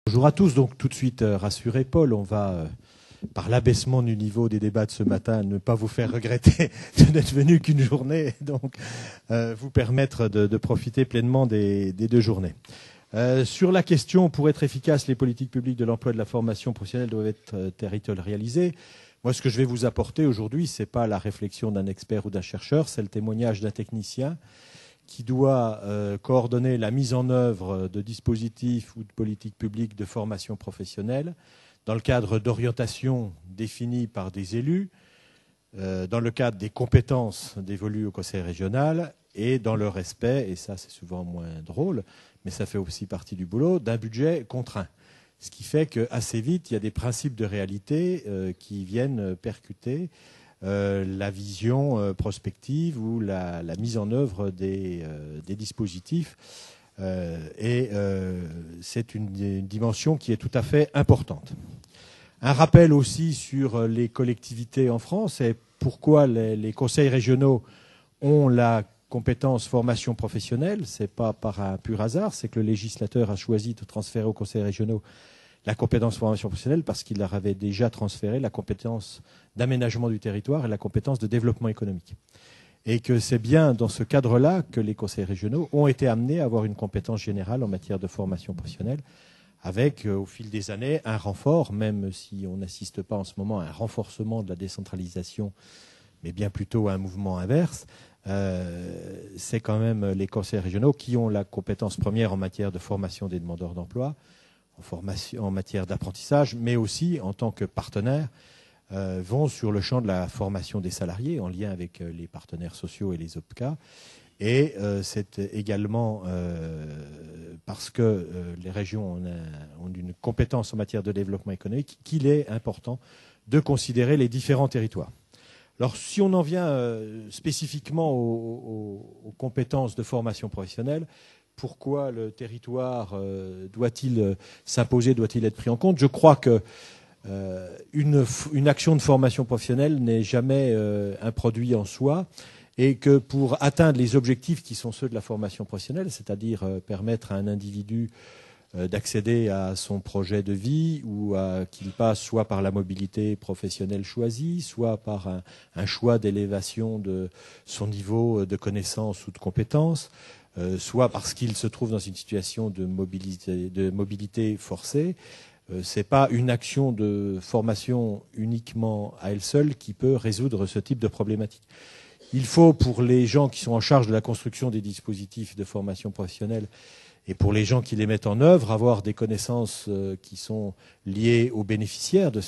Bonjour à tous. Donc tout de suite rassurez Paul, on va par l'abaissement du niveau des débats de ce matin ne pas vous faire regretter de n'être venu qu'une journée, donc vous permettre de profiter pleinement des 2 journées. Sur la question, pour être efficace, les politiques publiques de l'emploi et de la formation professionnelle doivent être territorialisées. Moi, ce que je vais vous apporter aujourd'hui, ce n'est pas la réflexion d'un expert ou d'un chercheur, c'est le témoignage d'un technicien qui doit coordonner la mise en œuvre de dispositifs ou de politiques publiques de formation professionnelle dans le cadre d'orientations définies par des élus, dans le cadre des compétences dévolues au conseil régional et dans le respect, et ça c'est souvent moins drôle, mais ça fait aussi partie du boulot, d'un budget contraint. Ce qui fait qu'assez vite, il y a des principes de réalité qui viennent percuter la vision prospective ou la mise en œuvre des dispositifs. C'est une dimension qui est tout à fait importante. Un rappel aussi sur les collectivités en France et pourquoi les conseils régionaux ont la compétence formation professionnelle. Ce n'est pas par un pur hasard, c'est que le législateur a choisi de transférer aux conseils régionaux la compétence formation professionnelle parce qu'il leur avait déjà transféré la compétence d'aménagement du territoire et la compétence de développement économique. Et que c'est bien dans ce cadre-là que les conseils régionaux ont été amenés à avoir une compétence générale en matière de formation professionnelle, avec au fil des années un renfort, même si on n'assiste pas en ce moment à un renforcement de la décentralisation, mais bien plutôt à un mouvement inverse. C'est quand même les conseils régionaux qui ont la compétence première en matière de formation des demandeurs d'emploi, en matière d'apprentissage, mais aussi en tant que partenaires, vont sur le champ de la formation des salariés en lien avec les partenaires sociaux et les OPCA. Et c'est également parce que les régions ont une compétence en matière de développement économique qu'il est important de considérer les différents territoires. Alors si on en vient spécifiquement aux compétences de formation professionnelle, pourquoi le territoire doit-il s'imposer, doit-il être pris en compte? Je crois que une action de formation professionnelle n'est jamais un produit en soi et que pour atteindre les objectifs qui sont ceux de la formation professionnelle, c'est-à-dire permettre à un individu d'accéder à son projet de vie ou qu'il passe soit par la mobilité professionnelle choisie, soit par un choix d'élévation de son niveau de connaissance ou de compétence, soit parce qu'il se trouve dans une situation de mobilité forcée. Ce n'est pas une action de formation uniquement à elle seule qui peut résoudre ce type de problématique. Il faut, pour les gens qui sont en charge de la construction des dispositifs de formation professionnelle et pour les gens qui les mettent en œuvre, avoir des connaissances qui sont liées aux bénéficiaires de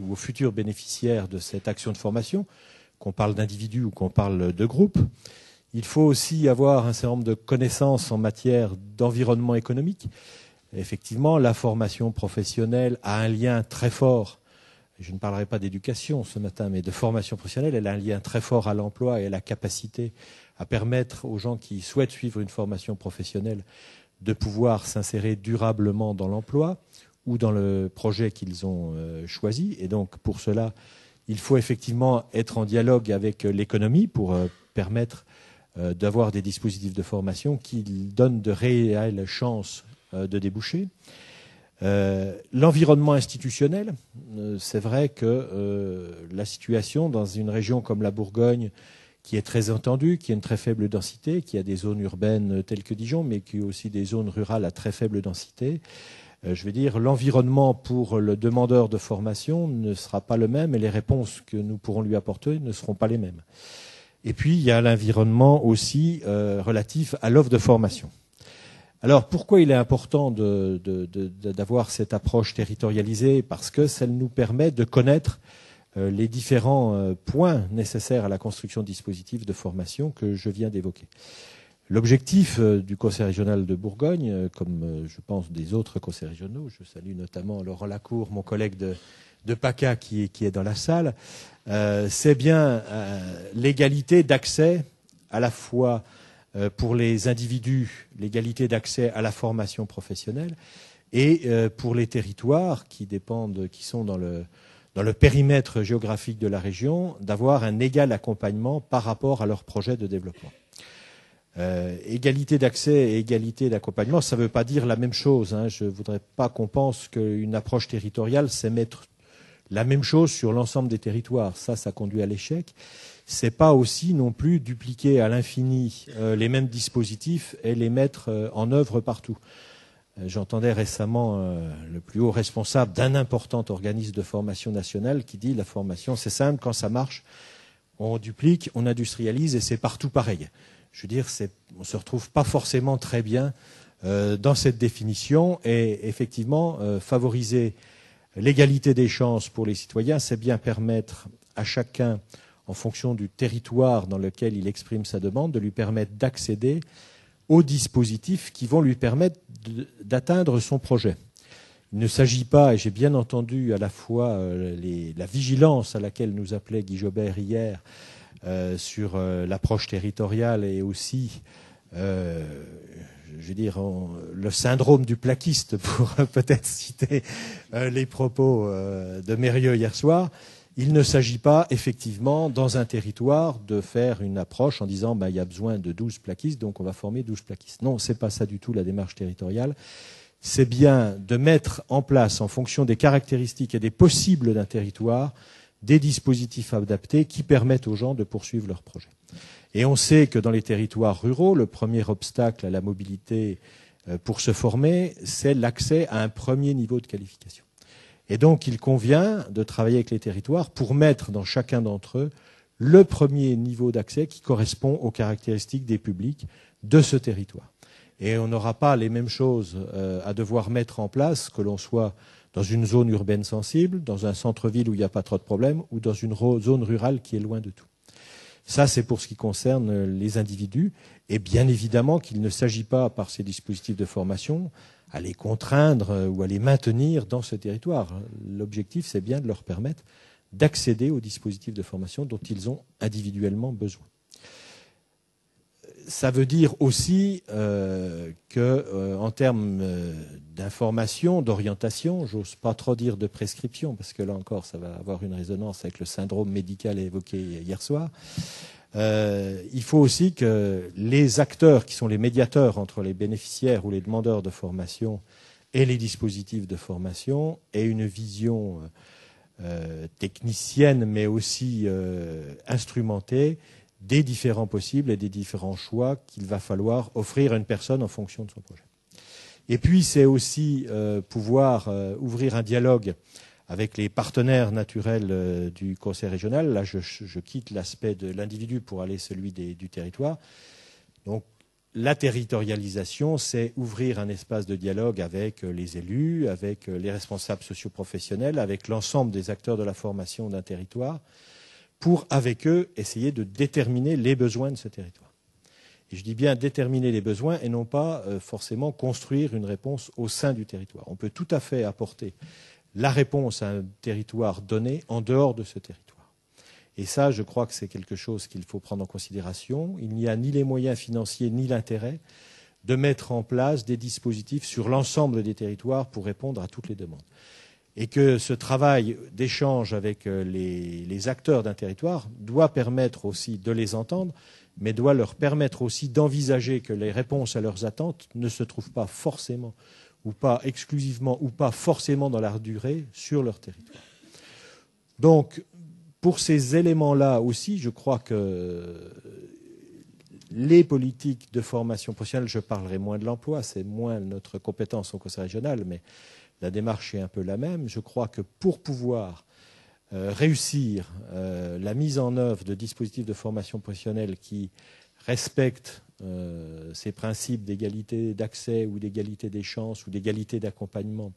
ou aux futurs bénéficiaires de cette action de formation, qu'on parle d'individus ou qu'on parle de groupes. Il faut aussi avoir un certain nombre de connaissances en matière d'environnement économique. Effectivement, la formation professionnelle a un lien très fort, je ne parlerai pas d'éducation ce matin, mais de formation professionnelle, elle a un lien très fort à l'emploi et à la capacité à permettre aux gens qui souhaitent suivre une formation professionnelle de pouvoir s'insérer durablement dans l'emploi ou dans le projet qu'ils ont choisi. Et donc, pour cela, il faut effectivement être en dialogue avec l'économie pour permettre d'avoir des dispositifs de formation qui donnent de réelles chances de déboucher. L'environnement institutionnel, c'est vrai que la situation dans une région comme la Bourgogne, qui est très étendue, qui a une très faible densité, qui a des zones urbaines telles que Dijon, mais qui a aussi des zones rurales à très faible densité, je veux dire, l'environnement pour le demandeur de formation ne sera pas le même et les réponses que nous pourrons lui apporter ne seront pas les mêmes. Et puis, il y a l'environnement aussi relatif à l'offre de formation. Alors, pourquoi il est important d'avoir cette approche territorialisée? Parce que ça nous permet de connaître les différents points nécessaires à la construction de dispositifs de formation que je viens d'évoquer. L'objectif du Conseil régional de Bourgogne, comme je pense des autres conseils régionaux, je salue notamment Laurent Lacour, mon collègue de PACA qui est dans la salle, c'est bien l'égalité d'accès à la fois pour les individus, l'égalité d'accès à la formation professionnelle et pour les territoires qui sont dans le périmètre géographique de la région, d'avoir un égal accompagnement par rapport à leur projet de développement. Égalité d'accès et égalité d'accompagnement, ça ne veut pas dire la même chose. Je ne voudrais pas qu'on pense qu'une approche territoriale, c'est mettre la même chose sur l'ensemble des territoires. Ça conduit à l'échec. C'est pas aussi non plus dupliquer à l'infini les mêmes dispositifs et les mettre en œuvre partout. J'entendais récemment le plus haut responsable d'un important organisme de formation nationale qui dit la formation, c'est simple, quand ça marche, on duplique, on industrialise et c'est partout pareil. Je veux dire, on ne se retrouve pas forcément très bien dans cette définition et effectivement, favoriser l'égalité des chances pour les citoyens, c'est bien permettre à chacun, en fonction du territoire dans lequel il exprime sa demande, de lui permettre d'accéder aux dispositifs qui vont lui permettre d'atteindre son projet. Il ne s'agit pas, et j'ai bien entendu à la fois la vigilance à laquelle nous appelait Guy Jobert hier sur l'approche territoriale et aussi, je veux dire, le syndrome du plaquiste, pour peut-être citer les propos de Mérieux hier soir. Il ne s'agit pas, effectivement, dans un territoire, de faire une approche en disant il y a besoin de 12 plaquistes, donc on va former 12 plaquistes. Non, ce n'est pas ça du tout la démarche territoriale. C'est bien de mettre en place, en fonction des caractéristiques et des possibles d'un territoire, des dispositifs adaptés qui permettent aux gens de poursuivre leurs projets. Et on sait que dans les territoires ruraux, le premier obstacle à la mobilité pour se former, c'est l'accès à un premier niveau de qualification. Et donc, il convient de travailler avec les territoires pour mettre dans chacun d'entre eux le premier niveau d'accès qui correspond aux caractéristiques des publics de ce territoire. Et on n'aura pas les mêmes choses à devoir mettre en place, que l'on soit dans une zone urbaine sensible, dans un centre-ville où il n'y a pas trop de problèmes, ou dans une zone rurale qui est loin de tout. Ça, c'est pour ce qui concerne les individus. Et bien évidemment qu'il ne s'agit pas, par ces dispositifs de formation, à les contraindre ou à les maintenir dans ce territoire. L'objectif, c'est bien de leur permettre d'accéder aux dispositifs de formation dont ils ont individuellement besoin. Ça veut dire aussi qu'en termes d'information, d'orientation, j'ose pas trop dire de prescription, parce que là encore, ça va avoir une résonance avec le syndrome médical évoqué hier soir. Il faut aussi que les acteurs qui sont les médiateurs entre les bénéficiaires ou les demandeurs de formation et les dispositifs de formation aient une vision technicienne, mais aussi instrumentée, des différents possibles et des différents choix qu'il va falloir offrir à une personne en fonction de son projet. Et puis, c'est aussi pouvoir ouvrir un dialogue avec les partenaires naturels du Conseil régional. Là, je quitte l'aspect de l'individu pour aller celui du territoire. Donc, la territorialisation, c'est ouvrir un espace de dialogue avec les élus, avec les responsables socioprofessionnels, avec l'ensemble des acteurs de la formation d'un territoire, pour, avec eux, essayer de déterminer les besoins de ce territoire. Et je dis bien déterminer les besoins et non pas forcément construire une réponse au sein du territoire. On peut tout à fait apporter la réponse à un territoire donné en dehors de ce territoire. Et ça, je crois que c'est quelque chose qu'il faut prendre en considération. Il n'y a ni les moyens financiers ni l'intérêt de mettre en place des dispositifs sur l'ensemble des territoires pour répondre à toutes les demandes. Et que ce travail d'échange avec les acteurs d'un territoire doit permettre aussi de les entendre, mais doit leur permettre aussi d'envisager que les réponses à leurs attentes ne se trouvent pas forcément, ou pas exclusivement, ou pas forcément dans la durée sur leur territoire. Donc, pour ces éléments-là aussi, je crois que les politiques de formation professionnelle, je parlerai moins de l'emploi, c'est moins notre compétence au Conseil régional, mais la démarche est un peu la même. Je crois que pour pouvoir réussir la mise en œuvre de dispositifs de formation professionnelle qui respectent ces principes d'égalité d'accès ou d'égalité des chances ou d'égalité d'accompagnement,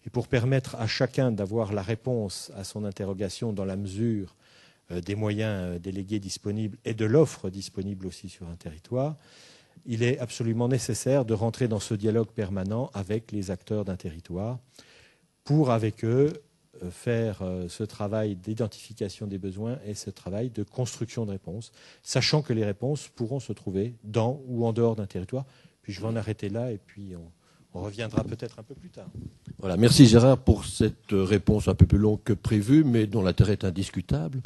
et pour permettre à chacun d'avoir la réponse à son interrogation dans la mesure des moyens délégués disponibles et de l'offre disponible aussi sur un territoire, il est absolument nécessaire de rentrer dans ce dialogue permanent avec les acteurs d'un territoire pour, avec eux, faire ce travail d'identification des besoins et ce travail de construction de réponses, sachant que les réponses pourront se trouver dans ou en dehors d'un territoire. Puis je vais en arrêter là et puis on reviendra peut-être un peu plus tard. Voilà, merci Gérard pour cette réponse un peu plus longue que prévu, mais dont l'intérêt est indiscutable.